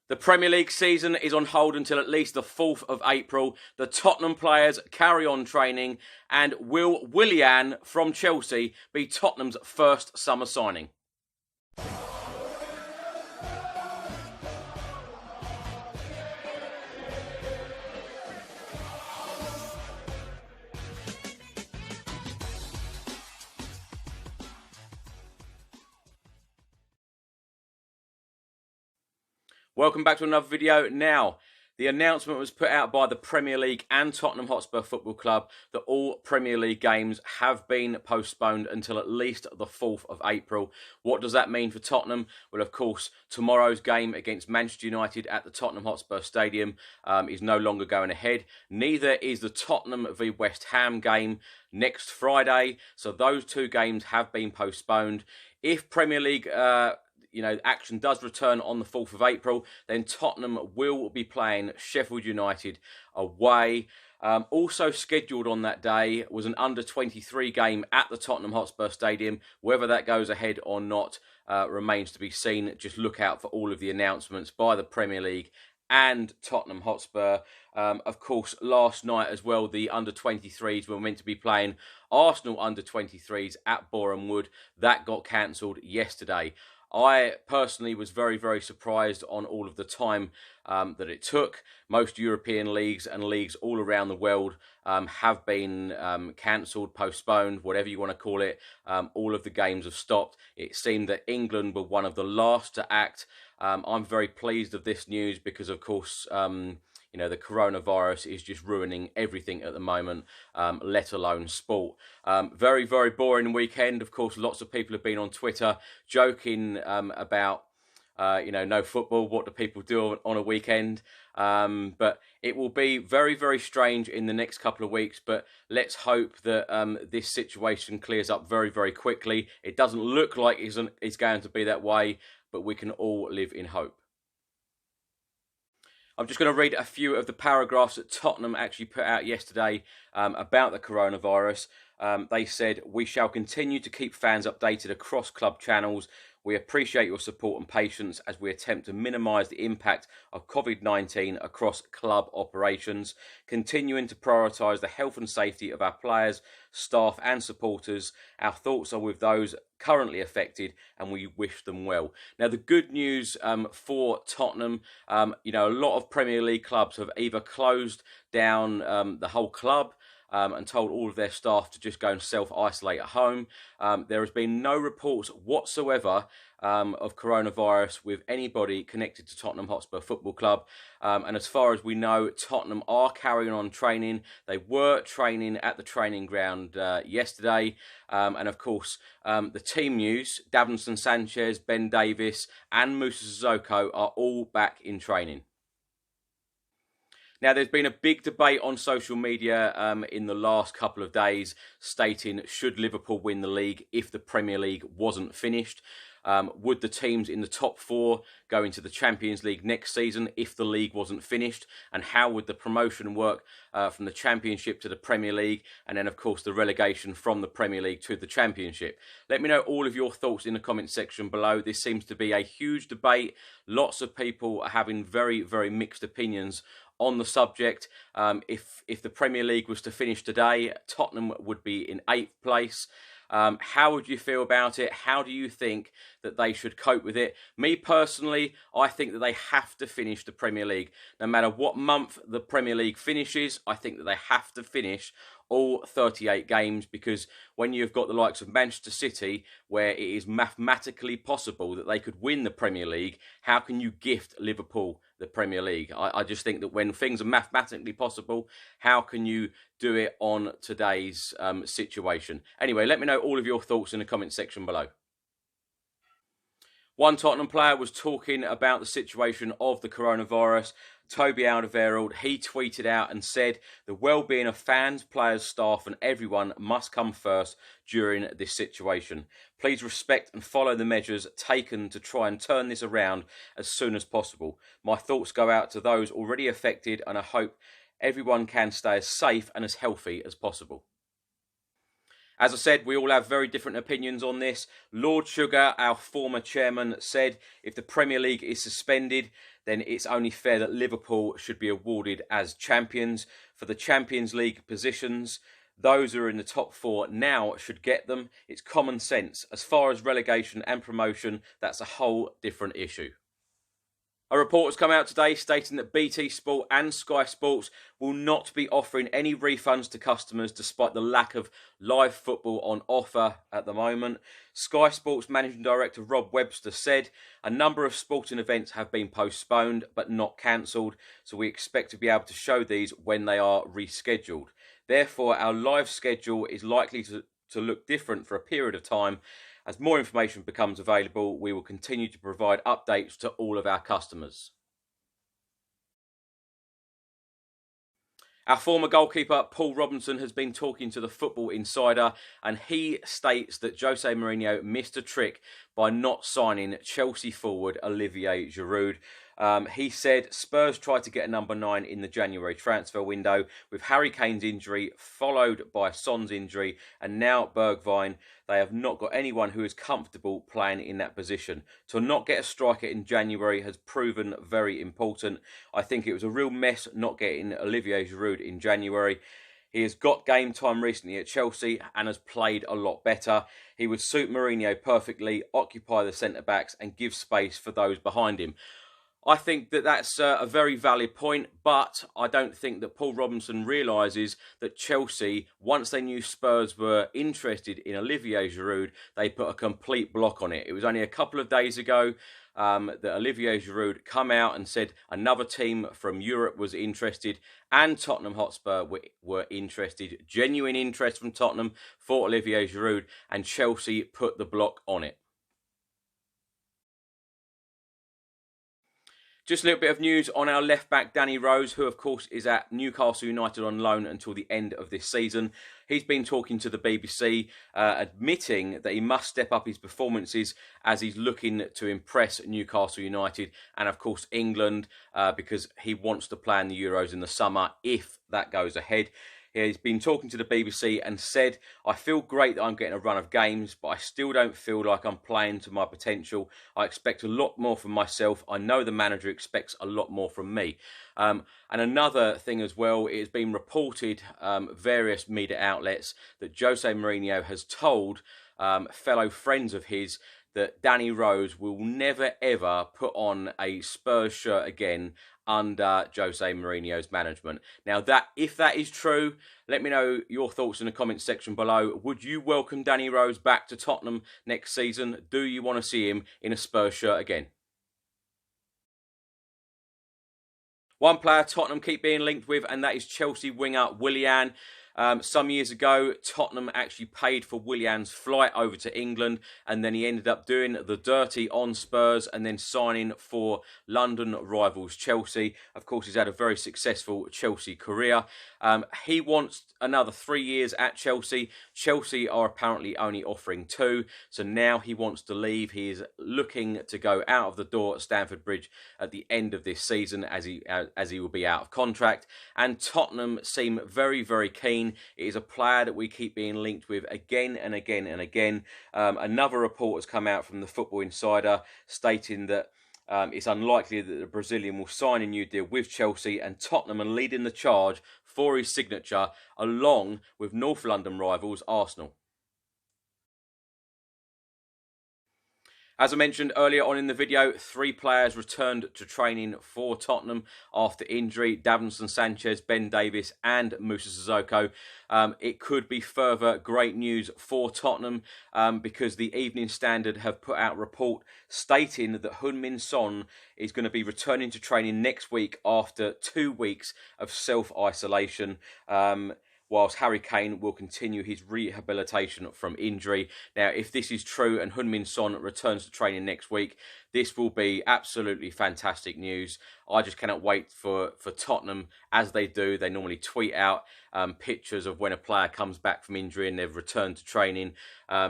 The Premier League season is on hold until at least the 4th of April. The Tottenham players carry on training. And will Willian from Chelsea be Tottenham's first summer signing? Welcome back to another video. Now, the announcement was put out by the Premier League and Tottenham Hotspur Football Club that all Premier League games have been postponed until at least the 4th of April. What does that mean for Tottenham? Well, of course, tomorrow's game against Manchester United at the Tottenham Hotspur Stadium is no longer going ahead. Neither is the Tottenham v West Ham game next Friday. So those two games have been postponed. If Premier League action does return on the 4th of April, then Tottenham will be playing Sheffield United away. Also scheduled on that day was an under-23 game at the Tottenham Hotspur Stadium. Whether that goes ahead or not remains to be seen. Just look out for all of the announcements by the Premier League and Tottenham Hotspur. Of course, last night as well, the under-23s were meant to be playing Arsenal under-23s at Boreham Wood. That got cancelled yesterday. I personally was very, very surprised on all of the time that it took. Most European leagues and leagues all around the world have been cancelled, postponed, whatever you want to call it. All of the games have stopped. It seemed that England were one of the last to act. I'm very pleased of this news because, of course, the coronavirus is just ruining everything at the moment, let alone sport. Very, very boring weekend. Of course, lots of people have been on Twitter joking about, no football. What do people do on a weekend? But it will be very, very strange in the next couple of weeks. But let's hope that this situation clears up very, very quickly. It doesn't look like it's going to be that way, but we can all live in hope. I'm just going to read a few of the paragraphs that Tottenham actually put out yesterday about the coronavirus. They said, "We shall continue to keep fans updated across club channels. We appreciate your support and patience as we attempt to minimise the impact of COVID-19 across club operations, continuing to prioritise the health and safety of our players, staff and supporters. Our thoughts are with those currently affected and we wish them well." Now, the good news for Tottenham, a lot of Premier League clubs have either closed down the whole club and told all of their staff to just go and self-isolate at home. There has been no reports whatsoever of coronavirus with anybody connected to Tottenham Hotspur Football Club. And as far as we know, Tottenham are carrying on training. They were training at the training ground yesterday. And of course, the team news, Davinson Sanchez, Ben Davies and Moussa Sissoko are all back in training. Now, there's been a big debate on social media in the last couple of days stating, should Liverpool win the league if the Premier League wasn't finished? Would the teams in the top 4 go into the Champions League next season if the league wasn't finished? And how would the promotion work from the Championship to the Premier League? And then, of course, the relegation from the Premier League to the Championship. Let me know all of your thoughts in the comment section below. This seems to be a huge debate. Lots of people are having very, very mixed opinions on the subject. If the Premier League was to finish today, Tottenham would be in 8th place. How would you feel about it? How do you think that they should cope with it? Me personally, I think that they have to finish the Premier League. No matter what month the Premier League finishes, I think that they have to finish all 38 games, because when you've got the likes of Manchester City, where it is mathematically possible that they could win the Premier League, how can you gift Liverpool the Premier League? I just think that when things are mathematically possible, how can you do it on today's situation? Anyway, let me know all of your thoughts in the comment section below. One Tottenham player was talking about the situation of the coronavirus. Toby Alderweireld, he tweeted out and said, "The well-being of fans, players, staff and everyone must come first during this situation. Please respect and follow the measures taken to try and turn this around as soon as possible. My thoughts go out to those already affected and I hope everyone can stay as safe and as healthy as possible." As I said, we all have very different opinions on this. Lord Sugar, our former chairman, said if the Premier League is suspended, then it's only fair that Liverpool should be awarded as champions. For the Champions League positions, those who are in the top 4 now should get them. It's common sense. As far as relegation and promotion, that's a whole different issue. A report has come out today stating that BT Sport and Sky Sports will not be offering any refunds to customers despite the lack of live football on offer at the moment. Sky Sports Managing Director Rob Webster said a number of sporting events have been postponed but not cancelled, so we expect to be able to show these when they are rescheduled. Therefore, our live schedule is likely to look different for a period of time. As more information becomes available, we will continue to provide updates to all of our customers. Our former goalkeeper, Paul Robinson, has been talking to the Football Insider, and he states that Jose Mourinho missed a trick by not signing Chelsea forward Olivier Giroud. He said Spurs tried to get a number 9 in the January transfer window. With Harry Kane's injury, followed by Son's injury, and now Bergwijn, they have not got anyone who is comfortable playing in that position. To not get a striker in January has proven very important. I think it was a real mess not getting Olivier Giroud in January. He has got game time recently at Chelsea and has played a lot better. He would suit Mourinho perfectly, occupy the centre-backs and give space for those behind him. I think that that's a very valid point, but I don't think that Paul Robinson realises that Chelsea, once they knew Spurs were interested in Olivier Giroud, they put a complete block on it. It was only a couple of days ago that Olivier Giroud come out and said another team from Europe was interested and Tottenham Hotspur were interested. Genuine interest from Tottenham for Olivier Giroud, and Chelsea put the block on it. Just a little bit of news on our left-back, Danny Rose, who, of course, is at Newcastle United on loan until the end of this season. He's been talking to the BBC, admitting that he must step up his performances as he's looking to impress Newcastle United and, of course, England, because he wants to play in the Euros in the summer if that goes ahead. He's been talking to the BBC and said, I feel great that I'm getting a run of games, but I still don't feel like I'm playing to my potential. I expect a lot more from myself. I know the manager expects a lot more from me. And another thing as well, it has been reported, various media outlets, that Jose Mourinho has told fellow friends of his that Danny Rose will never ever put on a Spurs shirt again under Jose Mourinho's management. Now, if that is true, let me know your thoughts in the comments section below. Would you welcome Danny Rose back to Tottenham next season? Do you want to see him in a Spurs shirt again? One player Tottenham keep being linked with, and that is Chelsea winger Willian. Some years ago, Tottenham actually paid for Willian's flight over to England, and then he ended up doing the dirty on Spurs and then signing for London rivals Chelsea. Of course, he's had a very successful Chelsea career. He wants another 3 years at Chelsea. Chelsea are apparently only offering 2, so now he wants to leave. He is looking to go out of the door at Stamford Bridge at the end of this season, as he will be out of contract. And Tottenham seem very, very keen. It is a player that we keep being linked with again and again and again. Another report has come out from the Football Insider stating that it's unlikely that the Brazilian will sign a new deal with Chelsea, and Tottenham are leading the charge for his signature, along with North London rivals Arsenal. As I mentioned earlier on in the video, 3 players returned to training for Tottenham after injury: Davinson Sanchez, Ben Davies and Moussa Sissoko. It could be further great news for Tottenham because the Evening Standard have put out a report stating that Heung-min Son is going to be returning to training next week after 2 weeks of self-isolation. Whilst Harry Kane will continue his rehabilitation from injury. Now, if this is true and Heung-min Son returns to training next week, this will be absolutely fantastic news. I just cannot wait for Tottenham, as they do. They normally tweet out pictures of when a player comes back from injury and they've returned to training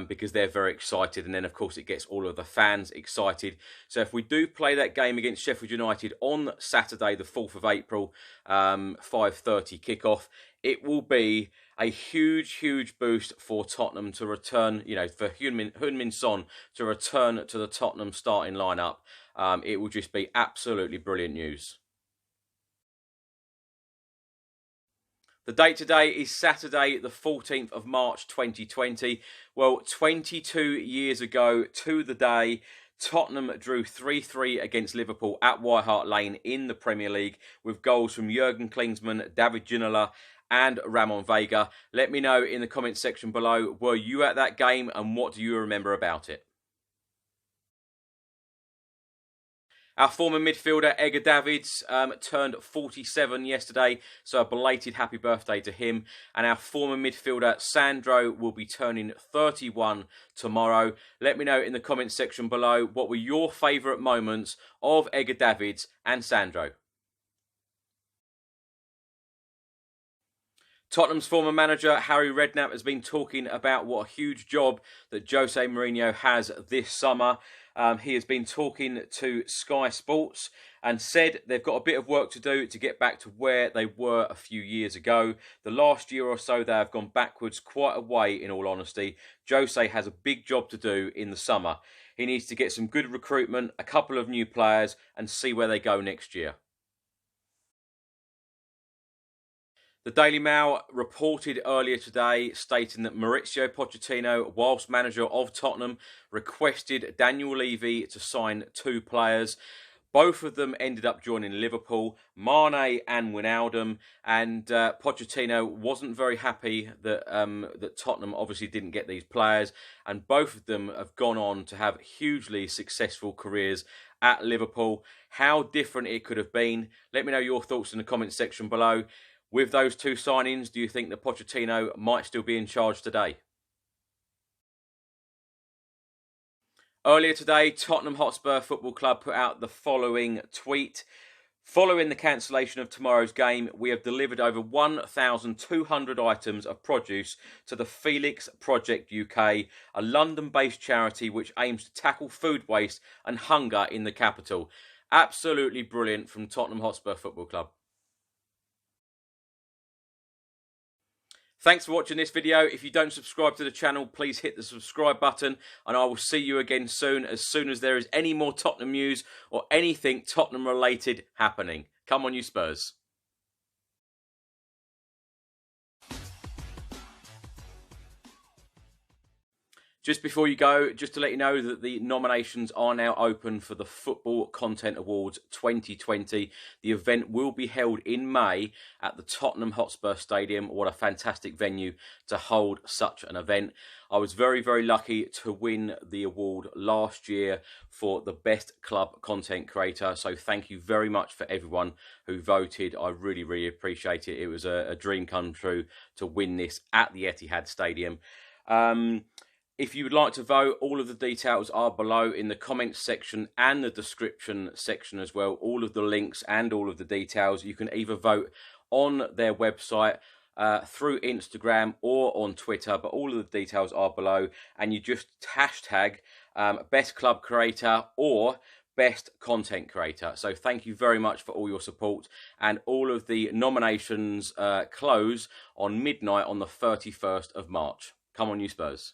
because they're very excited. And then, of course, it gets all of the fans excited. So if we do play that game against Sheffield United on Saturday, the 4th of April, 5:30 kickoff, it will be a huge boost for Tottenham to return, for Heung-min Son to return to the Tottenham starting lineup. It will just be absolutely brilliant news. The date today is Saturday, the 14th of March 2020. Well, 22 years ago to the day, Tottenham drew 3-3 against Liverpool at White Hart Lane in the Premier League with goals from Jurgen Klinsmann, David Ginola and Ramon Vega. Let me know in the comments section below, were you at that game and what do you remember about it? Our former midfielder, Edgar Davids, turned 47 yesterday, so a belated happy birthday to him. And our former midfielder, Sandro, will be turning 31 tomorrow. Let me know in the comments section below, what were your favourite moments of Edgar Davids and Sandro? Tottenham's former manager, Harry Redknapp, has been talking about what a huge job that Jose Mourinho has this summer. He has been talking to Sky Sports and said they've got a bit of work to do to get back to where they were a few years ago. The last year or so, they have gone backwards quite a way, in all honesty. Jose has a big job to do in the summer. He needs to get some good recruitment, a couple of new players, and see where they go next year. The Daily Mail reported earlier today stating that Mauricio Pochettino, whilst manager of Tottenham, requested Daniel Levy to sign 2 players. Both of them ended up joining Liverpool, Mane and Wijnaldum, and Pochettino wasn't very happy that that Tottenham obviously didn't get these players, and both of them have gone on to have hugely successful careers at Liverpool. How different it could have been. Let me know your thoughts in the comments section below. With those 2 signings, do you think that Pochettino might still be in charge today? Earlier today, Tottenham Hotspur Football Club put out the following tweet. Following the cancellation of tomorrow's game, we have delivered over 1,200 items of produce to the Felix Project UK, a London-based charity which aims to tackle food waste and hunger in the capital. Absolutely brilliant from Tottenham Hotspur Football Club. Thanks for watching this video. If you don't subscribe to the channel, please hit the subscribe button and I will see you again soon as there is any more Tottenham news or anything Tottenham related happening. Come on, you Spurs. Just before you go, just to let you know that the nominations are now open for the Football Content Awards 2020. The event will be held in May at the Tottenham Hotspur Stadium. What a fantastic venue to hold such an event. I was very lucky to win the award last year for the Best Club Content Creator. So thank you very much for everyone who voted. I really appreciate it. It was a dream come true to win this at the Etihad Stadium. If you would like to vote, all of the details are below in the comments section and the description section as well. All of the links and all of the details. You can either vote on their website, through Instagram or on Twitter, but all of the details are below. And you just hashtag Best Club Creator or Best Content Creator. So thank you very much for all your support. And all of the nominations close on midnight on the 31st of March. Come on, you Spurs.